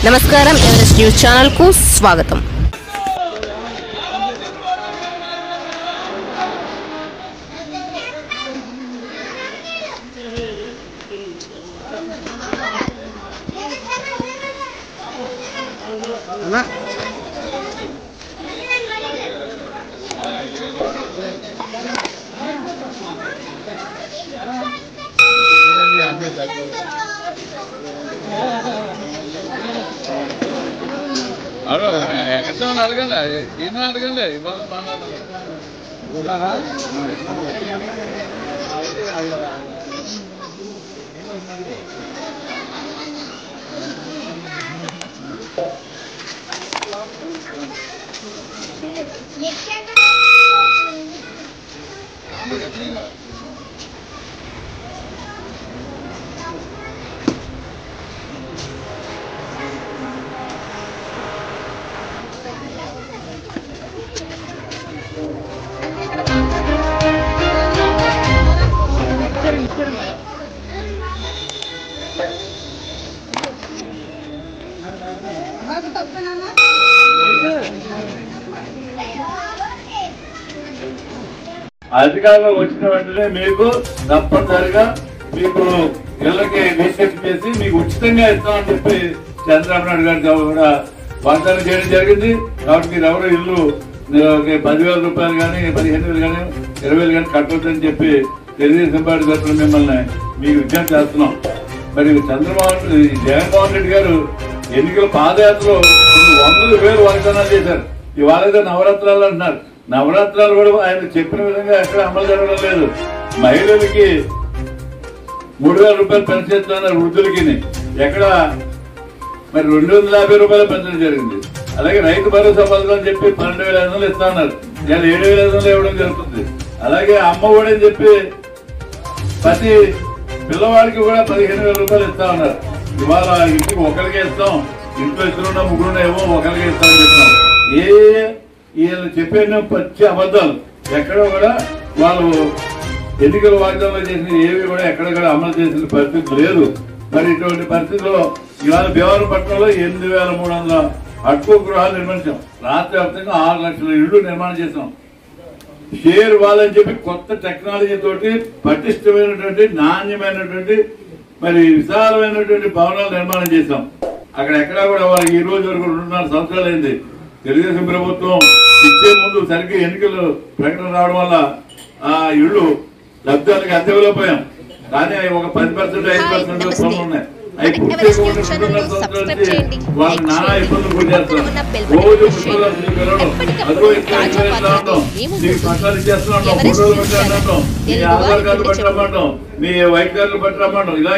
నమస్కారం, Everest news channel కు స్వాగతం. అడగండి ఈయన అడగండి అధికారంలో వచ్చిన వెంటనే మీకు తప్పనిసరిగా మీకు ఇళ్ళకి రీసెర్చ్ చేసి మీకు ఉచితంగా ఇస్తామని చెప్పి చంద్రబాబు నాయుడు గారు కూడా వాగ్దానం చేయడం జరిగింది. కాబట్టి మీరు ఎవరు ఇల్లు 10,000 రూపాయలు కానీ 15,000 కానీ 20,000 కానీ కట్టొద్దని చెప్పి తెలుగుదేశం పార్టీ తరఫున మిమ్మల్ని మీకు విజ్ఞప్తి చేస్తున్నాం. మరి జగన్మోహన్ రెడ్డి గారు ఎన్నికల పాదయాత్రలో 100,000 వాగ్దానాలు చేశారు. ఇవాళ నవరాత్రాలు అంటున్నారు. నవరాత్రాలు కూడా ఆయన చెప్పిన విధంగా ఎక్కడ అమలు జరగడం లేదు. మహిళలకి 3,000 రూపాయలు పెన్షన్ ఇస్తున్నారు, వృద్ధులకి ఎక్కడ మరి 250 రూపాయలు పెంచడం జరిగింది. అలాగే రైతు భరోసా పథకం అని చెప్పి 12,500 ఇస్తా ఉన్నారు, ఇలా 7,500 ఇవ్వడం జరుగుతుంది. అలాగే అమ్మ ఒడి అని చెప్పి ప్రతి పిల్లవాడికి కూడా 15,000 రూపాయలు ఇస్తా ఉన్నారు. ఇవాళ ఇంటికి ఒకరికే ఇస్తాం, ఇంట్లో ఇద్దరున్నా ముగ్గురున్నా ఏమో ఒకరికే ఇస్తామని చెప్తున్నాం. వీళ్ళు చెప్పిన పచ్చి అబద్ధాలు ఎక్కడ కూడా వాళ్ళు ఎన్నికల వాగ్దానాలు చేసిన ఏవి కూడా ఎక్కడ కూడా అమలు చేసిన పరిస్థితి లేదు. మరి ఇటువంటి పరిస్థితుల్లో ఇవాళ భీమవరపట్నంలో 8,300 అడ్కో గృహాలు నిర్మించాం. రాష్ట్ర వ్యాప్తంగా 6 లక్షల ఇళ్లు నిర్మాణం చేసాం. షేర్ వాళ్ళని చెప్పి కొత్త టెక్నాలజీ తోటి పటిష్టమైనటువంటి నాణ్యమైనటువంటి మరి విశాలమైనటువంటి భవనాలు నిర్మాణం చేశాం. అక్కడ ఎక్కడా కూడా వాళ్ళకి ఈ రోజు వరకు 2.5 సంవత్సరాలు అయింది. తెలుగుదేశం ప్రభుత్వం ఇచ్చే ముందు సరిగ్గా ఎన్నికలు ప్రకటన రావడం వల్ల ఆ ఇళ్లు లబ్ధానికి అంతేపోయాం. కానీ అవి ఒక 10% 5% పనులు ఉన్నాయి. అవి పూర్తి వాళ్ళు నానా ఇబ్బందులు గురి చేస్తారు. రోజు పిల్లలు అదో ఇస్తాం, మీకు పట్టాలు ఇచ్చేస్తున్నాం, 3 రోజులు పెట్టామంటాం, మీ ఆధార్ కార్డు పట్టమంటాం, మీ వైట్ కార్డులు పట్టమంటాం. ఇలా